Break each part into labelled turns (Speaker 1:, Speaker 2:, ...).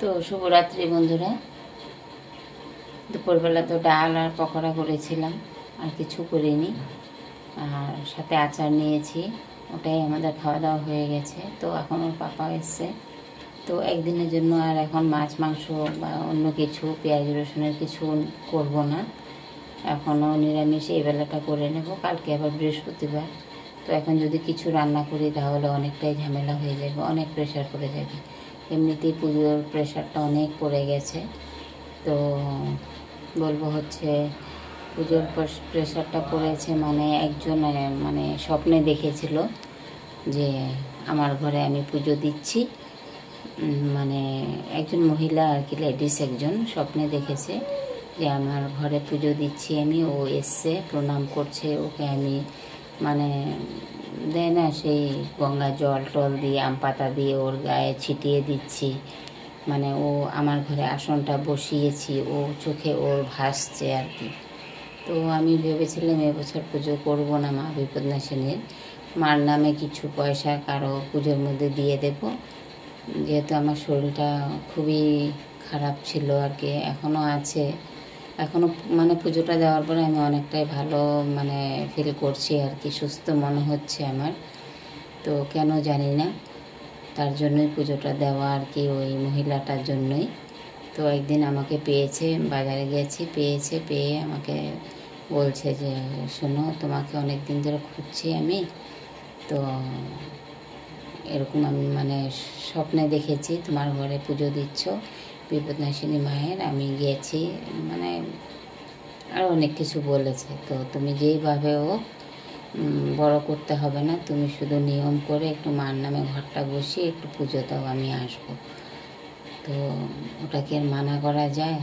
Speaker 1: তো শুভরাত্রি বন্ধুরা। দুপুরবেলা তো ডাল আর পকোড়া করেছিলাম, আর কিছু করিনি। আর সাথে আচার নিয়েছি, ওটাই আমাদের খাওয়া দাওয়া হয়ে গেছে। তো এখন ওর পাপা এসছে, তো একদিনের জন্য আর এখন মাছ মাংস বা অন্য কিছু পেঁয়াজ রসুনের কিছু করব না। এখনও নিরামিষ এই বেলাটা করে নেব, কালকে আবার বৃহস্পতিবার। তো এখন যদি কিছু রান্না করি তাহলে অনেকটাই ঝামেলা হয়ে যাবে, অনেক প্রেশার পড়ে যাবে। এমনিতেই পুজোর প্রেশারটা অনেক পড়ে গেছে। তো বলবো হচ্ছে পুজোর প্রেশারটা পড়েছে মানে একজন মানে স্বপ্নে দেখেছিল যে আমার ঘরে আমি পুজো দিচ্ছি। মানে একজন মহিলা আর কি, লেডিস একজন স্বপ্নে দেখেছে যে আমার ঘরে পুজো দিচ্ছি আমি। ও এসছে, প্রণাম করছে, ওকে আমি মানে দেয় না সেই গঙ্গা জল টল দিয়ে আম পাতা দিয়ে ওর গায়ে ছিটিয়ে দিচ্ছি। মানে ও আমার ঘরে আসনটা বসিয়েছি, ও চোখে ওর ভাসছে আর কি। তো আমি ভেবেছিলাম এবছর পুজো করবো না, মা বিপদনাশিনীর মার নামে কিছু পয়সা কারো পুজোর মধ্যে দিয়ে দেব, যেহেতু আমার শরীরটা খুবই খারাপ ছিল আর কি, এখনও আছে। এখনও মানে পুজোটা দেওয়ার পরে আমি অনেকটাই ভালো মানে ফিল করছি আর কি, সুস্থ মনে হচ্ছে আমার। তো কেন জানি না, তার জন্যই পুজোটা দেওয়া আর কি, ওই মহিলাটার জন্যই। তো একদিন আমাকে পেয়েছে, বাজারে গেছি, পেয়ে আমাকে বলছে যে শোনো, তোমাকে অনেক দিন ধরে খুঁজছি আমি। তো এরকম আমি মানে স্বপ্নে দেখেছি তোমার ঘরে পুজো দিচ্ছ বিপদনাশিনী মায়ের, আমি গিয়েছি মানে আর অনেক কিছু বলেছে। তো তুমি যেইভাবে ও বড় করতে হবে না, তুমি শুধু নিয়ম করে একটু মার নামে ঘরটা বসিয়ে একটু পুজো দাও, আমি আসবো। তো ওটাকে আর মানা করা যায়?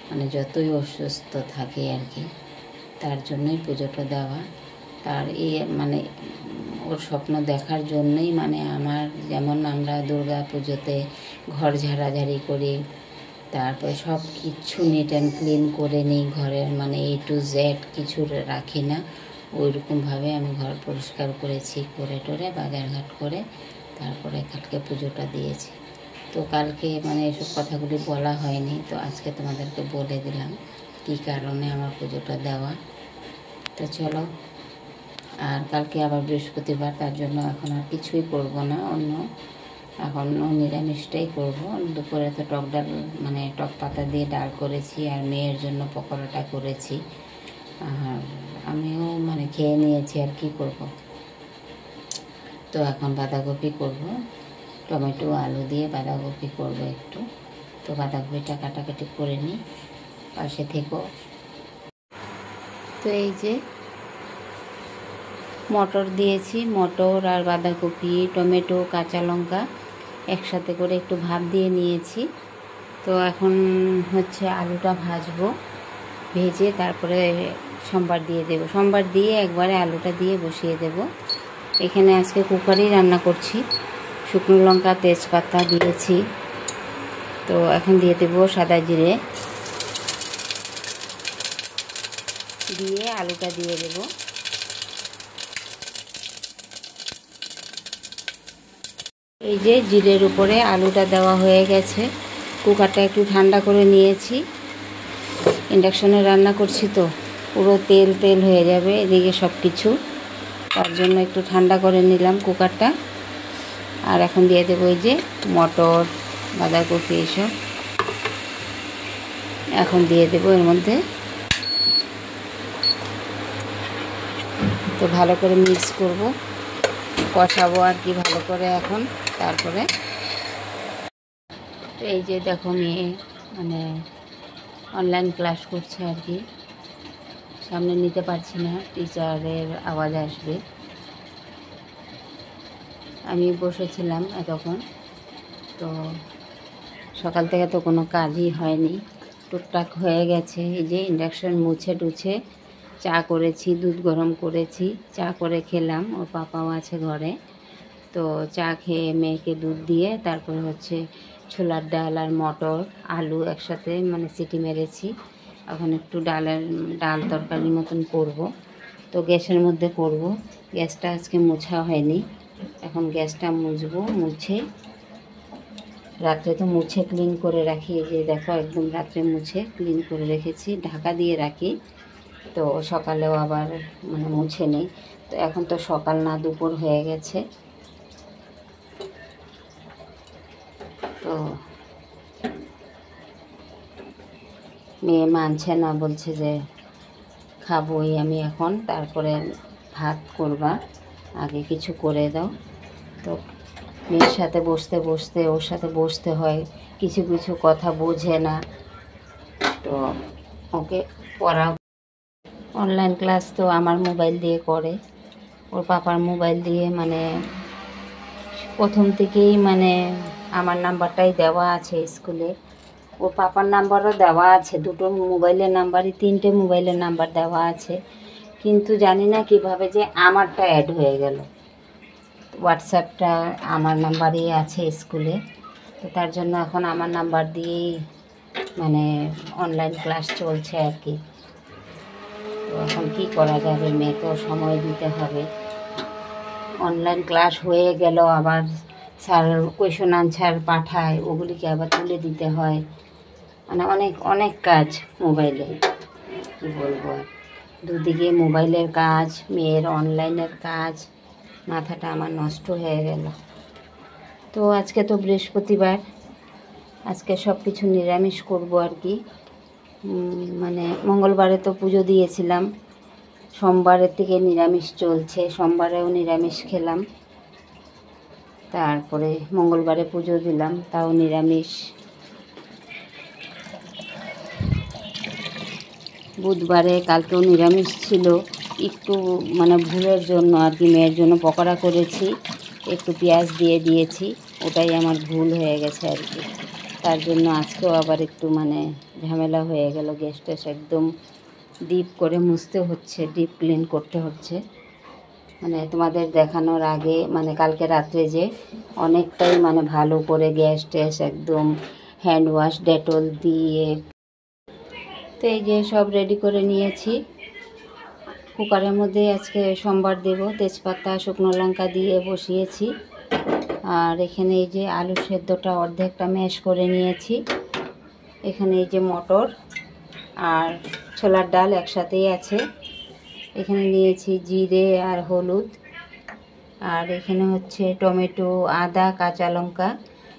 Speaker 1: মানে যতই অসুস্থ থাকে আর কি, তার জন্যই পুজোটা দেওয়া। তার মানে ওর স্বপ্ন দেখার জন্যই মানে আমার, যেমন আমরা দুর্গা পুজোতে ঘর ঝাড়াঝাড়ি করি, তারপরে সব কিছু নিট অ্যান্ড ক্লিন করে নিই ঘরের, মানে A to Z কিছু রাখি না, ওইরকমভাবে আমি ঘর পরিষ্কার করেছি, করে টোরে বাজারঘাট করে তারপরে কালকে পুজোটা দিয়েছি। তো কালকে মানে এসব কথাগুলি বলা হয়নি, তো আজকে তোমাদেরকে বলে দিলাম কী কারণে আমার পুজোটা দেওয়া। তো চলো, আর কালকে আবার বৃহস্পতিবার, তার জন্য এখন আর কিছুই করব না অন্য, এখন নিরামিষটাই করব। দুপুরে তো টক ডাল মানে টক পাতা দিয়ে ডাল করেছি, আর মেয়ের জন্য পকোড়াটা করেছি, আর আমিও মানে খেয়ে নিয়েছি, আর কি করব। তো এখন বাঁধাকপি করব, টমেটো আলু দিয়ে বাঁধাকপি করব একটু। তো বাঁধাকপিটা কাটাকাটি করে নিই, পাশে থেকো। তো এই যে মটর দিয়েছি, মটর আর বাঁধাকপি, টমেটো, কাঁচা লঙ্কা একসাথে করে একটু ভাপ দিয়ে নিয়েছি। তো এখন হচ্ছে আলুটা ভাজবো, ভেজে তারপরে সম্বার দিয়ে দেবো, সম্বার দিয়ে একবারে আলুটা দিয়ে বসিয়ে দেব। এখানে আজকে কুকারেই রান্না করছি, শুকনো লঙ্কা তেজপাতা দিয়েছি। তো এখন দিয়ে দেবো সাদা জিরে, দিয়ে আলুটা দিয়ে দেবো। এই যে জিরের উপরে আলুটা দেওয়া হয়ে গেছে। কুকারটা একটু ঠান্ডা করে নিয়েছি, ইন্ডাকশনে রান্না করছি তো পুরো তেল তেল হয়ে যাবে এদিকে সব কিছু, তার জন্য একটু ঠান্ডা করে নিলাম কুকারটা। আর এখন দিয়ে দেবো এই যে মটর, বাঁধাকপি এসব এখন দিয়ে দেবো এর মধ্যে। তো ভালো করে মিক্স করব, কষাবো আর কি ভালো করে এখন। তারপরে এই যে দেখো মেয়ে মানে অনলাইন ক্লাস করছে আর কি, সামনে নিতে পারছি না, টিচারের আওয়াজ আসবে। আমি বসেছিলাম এতক্ষণ, তো সকাল থেকে তো কোনো কাজই হয়নি, টুকটাক হয়ে গেছে। এই যে ইন্ডাকশন মুছে টুছে চা করেছি, দুধ গরম করেছি, চা করে খেলাম, ওর পাপাও আছে ঘরে। তো চা খেয়ে মেয়েকে দুধ দিয়ে তারপরে হচ্ছে ছোলার ডাল আর মটর আলু একসাথে মানে সিটি মেরেছি। এখন একটু ডাল তরকারির মতন করব। তো গ্যাসের মধ্যে করব, গ্যাসটা আজকে মোছা হয়নি, এখন গ্যাসটা মুছবো, মুছে রাত্রে তো মুছে ক্লিন করে রাখি, যে দেখো একদম রাত্রে মুছে ক্লিন করে রেখেছি, ঢাকা দিয়ে রাখি। তো সকালেও আবার মানে মুছে নেই। তো এখন তো সকাল না, দুপুর হয়ে গেছে। তো মেয়ে মানছে না, বলছে যে খাবোই আমি এখন, তারপরে ভাত করবা, আগে কিছু করে দাও। তো মেয়ের সাথে ওর সাথে বসতে হয়, কিছু কিছু কথা বোঝে না। তো ওকে পড়া, অনলাইন ক্লাস তো আমার মোবাইল দিয়ে করে, ওর পাপার মোবাইল দিয়ে, মানে প্রথম থেকেই মানে আমার নাম্বারটাই দেওয়া আছে স্কুলে, ওর পাপার নাম্বারও দেওয়া আছে, দুটো মোবাইলের নাম্বারই, 3টে মোবাইলের নাম্বার দেওয়া আছে। কিন্তু জানি না কিভাবে যে আমারটা অ্যাড হয়ে গেল। হোয়াটসঅ্যাপটা আমার নাম্বারেই আছে স্কুলে, তো তার জন্য এখন আমার নাম্বার দিয়েই মানে অনলাইন ক্লাস চলছে আর কি। তো এখন কী করা যাবে, মেয়েকেও সময় দিতে হবে। অনলাইন ক্লাস হয়ে গেল, আবার স্যার কোয়েশন আনসার পাঠায়, ওগুলিকে আবার তুলে দিতে হয়, মানে অনেক অনেক কাজ মোবাইলে, কী বলবো। দুদিকে মোবাইলের কাজ, মেয়ের অনলাইনের কাজ, মাথাটা আমার নষ্ট হয়ে গেল। তো আজকে তো বৃহস্পতিবার, আজকে সব কিছু নিরামিষ করব আর কি। মানে মঙ্গলবারে তো পুজো দিয়েছিলাম, সোমবারের থেকে নিরামিষ চলছে, সোমবারেও নিরামিষ খেলাম, তারপরে মঙ্গলবারে পুজো দিলাম, তাও নিরামিষ। বুধবারে কালকেও নিরামিষ ছিল, একটু মানে ভুলের জন্য আর কি মেয়ের জন্য পকোড়া করেছি, একটু পেঁয়াজ দিয়ে দিয়েছি, ওটাই আমার ভুল হয়ে গেছে আর কি। তার জন্য আজকেও আবার একটু মানে ঝামেলা হয়ে গেল, গ্যাস ট্যাস একদম ডিপ করে মুছতে হচ্ছে, ডিপ ক্লিন করতে হচ্ছে। মানে তোমাদের দেখানোর আগে মানে কালকে রাত্রে যে অনেকটাই মানে ভালো করে গ্যাস ট্যাস একদম হ্যান্ড ওয়াশ ডেটল দিয়ে, তো এই যে সব রেডি করে নিয়েছি। কুকারের মধ্যে আজকে সোমবার দেব, তেজপাতা শুকনো লঙ্কা দিয়ে বসিয়েছি। আর এখানে এই যে আলু সেদ্ধটা অর্ধেকটা ম্যাশ করে নিয়েছি। এখানে এই যে মটর আর ছোলার ডাল একসাথেই আছে। এখানে নিয়েছি জিরে আর হলুদ, আর এখানে হচ্ছে টমেটো, আদা, কাঁচা লঙ্কা।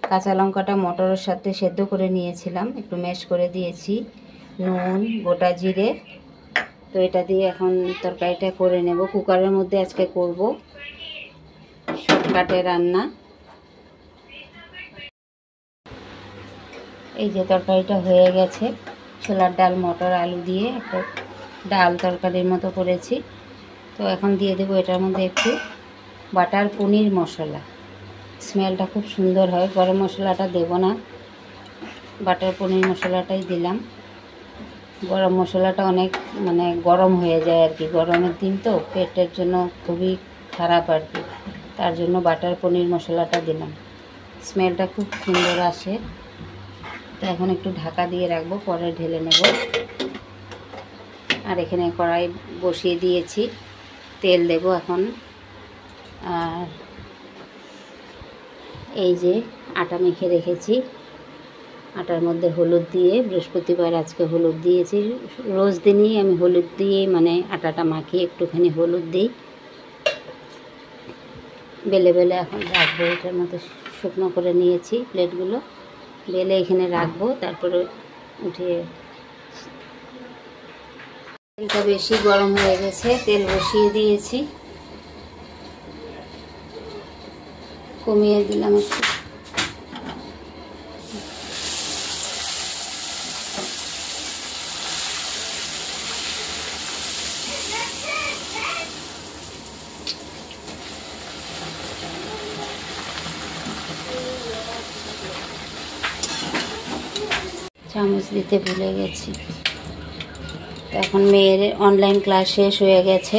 Speaker 1: কাঁচা লঙ্কাটা মটরের সাথে সেদ্ধ করে নিয়েছিলাম, একটু ম্যাশ করে দিয়েছি, নুন, গোটা জিরে। তো এটা দিয়ে এখন তরকারিটা করে নেব, কুকারের মধ্যে আজকে করব, শর্টকাটে রান্না। এই যে তরকারিটা হয়ে গেছে, ছোলার ডাল, মটর, আলু দিয়ে একটা ডাল তরকারির মতো করেছি। তো এখন দিয়ে দেবো এটার মধ্যে একটু বাটার পনির মশলা, স্মেলটা খুব সুন্দর হয়, গরম মশলাটা দেব না, বাটার পনির মশলাটাই দিলাম। গরম মশলাটা অনেক মানে গরম হয়ে যায় আর কি, গরমের দিন তো পেটের জন্য খুবই খারাপ আর কি, তার জন্য বাটার পনির মশলাটা দিলাম, স্মেলটা খুব সুন্দর আসে। তো এখন একটু ঢাকা দিয়ে রাখবো, পরে ঢেলে নেব। আর এখানে কড়াই বসিয়ে দিয়েছি, তেল দেব এখন। আর এই যে আটা মেখে রেখেছি, আটার মধ্যে হলুদ দিয়ে, বৃহস্পতিবার আজকে হলুদ দিয়েছি, রোজ দিনই আমি হলুদ দিয়ে মানে আটাটা মাখিয়ে একটুখানি হলুদ দিই। বেলে বেলে এখন রাখবো, এটার মধ্যে শুকনো করে নিয়েছি প্লেটগুলো, বেলে এখানে রাখবো, তারপরে উঠিয়ে। তেলটা বেশি গরম হয়ে গেছে, তেল বসিয়ে দিয়েছি, কমিয়ে দিলাম একটু। চামচ দিতে ভুলে গেছি। এখন মেয়ের অনলাইন ক্লাস শেষ হয়ে গেছে,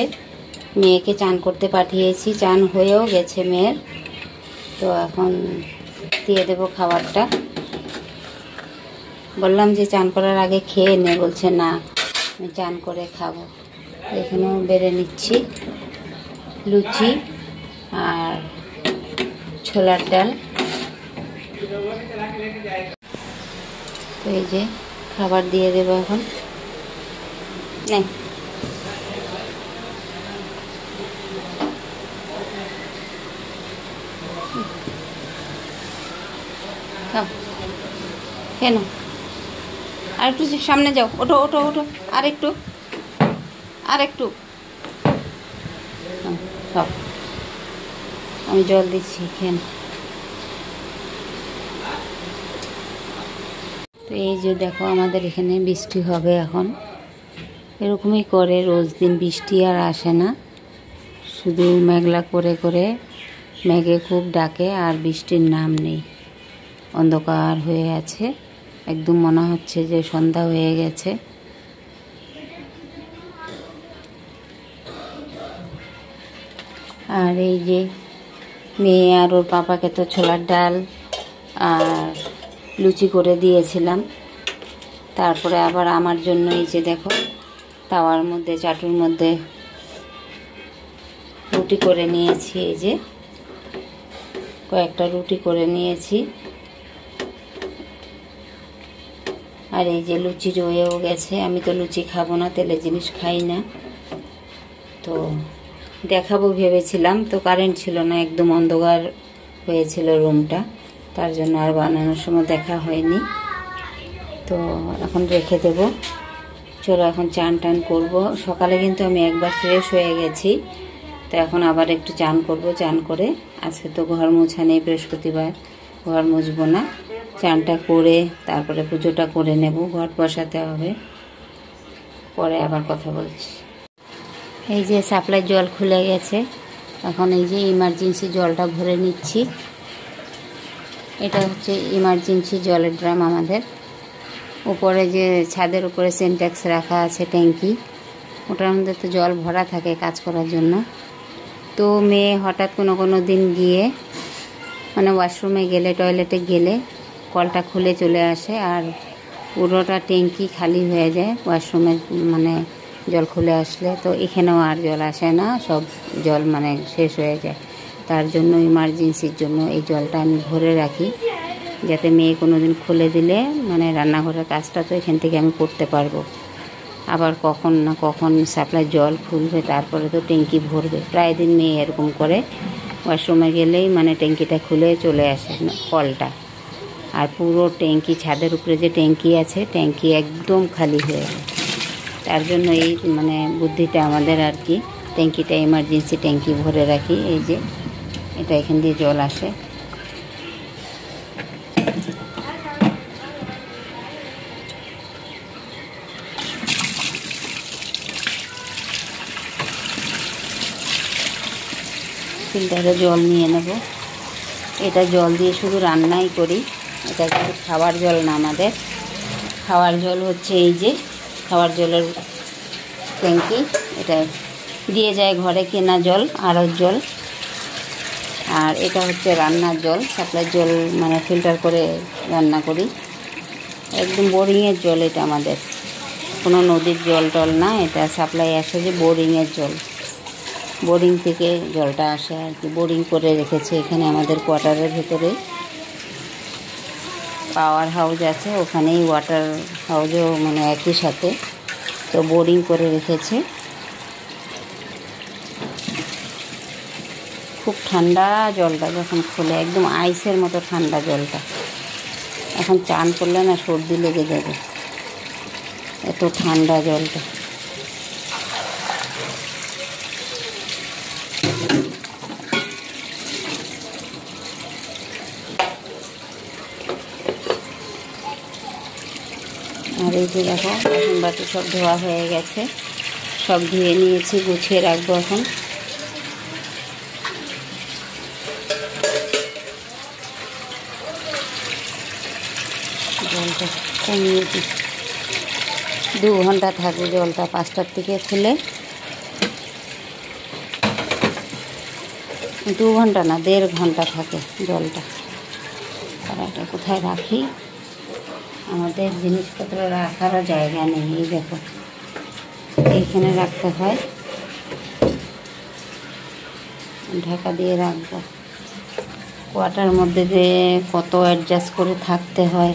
Speaker 1: মেয়েকে চান করতে পাঠিয়েছি, চান হয়েও গেছে মেয়ের। তো এখন দিয়ে দেব খাবারটা, বললাম যে চান করার আগে খেয়ে নে, বলছে না আমি চান করে খাবো। এখানেও বেড়ে নিচ্ছি লুচি আর ছোলার ডাল। তো এই যে খাবার দিয়ে দেবো এখন। নেই কেন, আর একটু সামনে যাও, ওঠো ওঠো ওঠো, আর একটু আর একটু। সব আমি জল দিচ্ছি, খেয়ে। তো এই যে দেখো আমাদের এখানে বৃষ্টি হবে এখন, এরকমই করে রোজ দিন, বৃষ্টি আর আসে না, শুধু মেঘলা করে করে মেঘে খুব ডাকে আর বৃষ্টির নাম নেই। অন্ধকার হয়ে আছে, একদম মনে হচ্ছে যে সন্ধ্যা হয়ে গেছে। আর এই যে মেয়ে আর ওর পাপাকে তো ছোলার ডাল আর লুচি করে দিয়েছিলাম, তারপরে আবার আমার জন্য এই যে দেখো তাওয়ার মধ্যে, চাটুর মধ্যে রুটি করে নিয়েছি। এই যে কয়েকটা রুটি করে নিয়েছি, আর এই যে লুচি রয়েও গেছে। আমি তো লুচি খাবো না, তেলের জিনিস খাই না, তো দেখাবো ভেবেছিলাম, তো কারেন্ট ছিল না, একদম অন্ধকার হয়েছিল রুমটা, তার জন্য আর বানানোর সময় দেখা হয়নি। তো এখন রেখে দেব। চলো এখন চান টান করবো। সকালে কিন্তু আমি একবার ফ্রেশ হয়ে গেছি, তো এখন আবার একটু চান করব। চান করে আজকে তো ঘর মোছা নেই, বৃহস্পতিবার, ঘর মুছবো না। চানটা করে তারপরে পুজোটা করে নেব, ঘট বসাতে হবে, পরে আবার কথা বলছি। এই যে সাপ্লাই জল খুলে গেছে, এখন এই যে ইমার্জেন্সি জলটা ভরে নিচ্ছি। এটা হচ্ছে ইমার্জেন্সি জলের ড্রাম আমাদের। উপরে যে ছাদের উপরে সিনট্যাক্স রাখা আছে, ট্যাঙ্কি, ওটার মধ্যে তো জল ভরা থাকে কাজ করার জন্য। তো মেয়ে হঠাৎ কোনো দিন গিয়ে মানে ওয়াশরুমে গেলে, টয়লেটে গেলে কলটা খুলে চলে আসে, আর পুরোটা ট্যাঙ্কি খালি হয়ে যায় ওয়াশরুমে, মানে জল খুলে আসলে। তো এখানেও আর জল আসে না, সব জল মানে শেষ হয়ে যায়। তার জন্য ইমার্জেন্সির জন্য এই জলটা আমি ভরে রাখি, যাতে মেয়ে কোনো দিন খুলে দিলে মানে রান্নাঘরের কাজটা তো এখান থেকে আমি করতে পারবো। আবার কখন না কখন সাপ্লাই জল খুলবে, তারপরে তো ট্যাঙ্কি ভরবে। প্রায় দিন মেয়ে এরকম করে, ওয়াশরুমে গেলেই মানে ট্যাঙ্কিটা খুলে চলে আসে কলটা, আর পুরো ট্যাঙ্কি, ছাদের উপরে যে ট্যাঙ্কি আছে, ট্যাঙ্কি একদম খালি হয়ে যায়। তার জন্য এই মানে বুদ্ধিটা আমাদের আর কি, ট্যাঙ্কিটা এমার্জেন্সি ট্যাঙ্কি ভরে রাখি। এই যে এটা এখান দিয়ে জল আসে। ফিল্টারে জল নিয়ে নেব। এটা জল দিয়ে শুধু রান্নাই করি, এটা কিন্তু খাওয়ার জল না আমাদের। খাওয়ার জল হচ্ছে এই যে খাওয়ার জলের ট্যাঙ্কি, এটা দিয়ে যায় ঘরে কেনা জল, আড়ত জল। আর এটা হচ্ছে রান্নার জল, সাপ্লাই জল, মানে ফিল্টার করে রান্না করি। একদম বোরিংয়ের জল এটা আমাদের, কোনো নদীর জল টল না, এটা সাপ্লাই আসে যে বোরিংয়ের জল, বোরিং থেকে জলটা আসে আর কি। বোরিং করে রেখেছে এখানে আমাদের কোয়ার্টারের ভেতরে, পাওয়ার হাউস আছে, ওখানেই ওয়াটার হাউসও মানে একই সাথে, তো বোরিং করে রেখেছে। খুব ঠান্ডা জলটা, যখন খুলে একদম আইসের মতো ঠান্ডা জলটা। এখন চান করলে না সর্দি লেগে যাবে, এত ঠান্ডা জলটা। আর এই যে দেখো বাসন বাটি সব ধোয়া হয়ে গেছে, সব ধুয়ে নিয়েছি, গুছিয়ে রাখবো এখন। জলটা কমিয়ে দিই, 2 ঘন্টা থাকে জলটা, 5টার থেকে খুলে। 2 ঘন্টা না, 1.5 ঘন্টা থাকে জলটা। আর এটা কোথায় রাখি, আমাদের জিনিসপত্র রাখারও জায়গা নেই। এই দেখো এইখানে রাখতে হয়, ঢাকা দিয়ে রাখবো। কোয়াটার মধ্যে যে কত অ্যাডজাস্ট করে থাকতে হয়,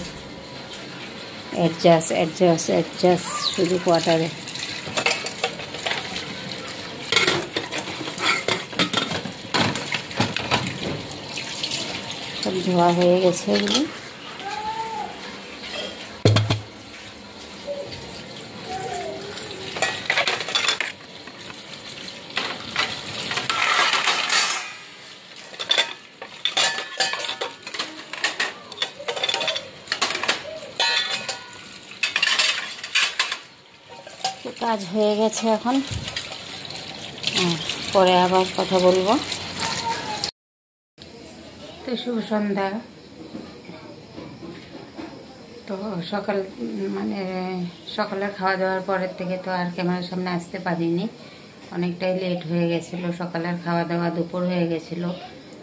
Speaker 1: অ্যাডজাস্ট শুধু কোয়াটারে। সব ধোয়া হয়ে গেছে এগুলো। কাজ হয়ে গেছে এখন, পরে আবার কথা বলবো। তো শুভ সন্ধ্যা। তো সকালের খাওয়া দাওয়ার পরের থেকে তো আর ক্যামেরার সামনে আসতে পারিনি, অনেকটাই লেট হয়ে গেছিলো। সকালের খাওয়া দাওয়া দুপুর হয়ে গেছিলো,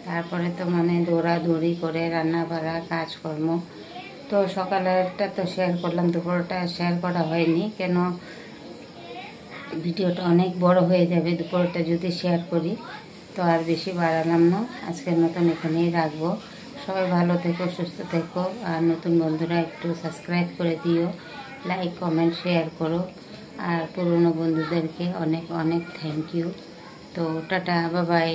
Speaker 1: তারপরে তো দৌড়াদৌড়ি করে রান্না বাড়া কাজকর্ম। তো সকালেরটা তো শেয়ার করলাম, দুপুরটা শেয়ার করা হয়নি, কেন ভিডিওটা অনেক বড় হয়ে যাবে দুপুরটা যদি শেয়ার করি। তো আর বেশি বাড়ালাম না, আজকের মতন এখানেই রাখবো। সবাই ভালো থেকো, সুস্থ থেকো, আর নতুন বন্ধুরা একটু সাবস্ক্রাইব করে দিও, লাইক কমেন্ট শেয়ার করো, আর পুরনো বন্ধুদেরকে অনেক অনেক থ্যাংক ইউ। তো টাটা, বাই বাই।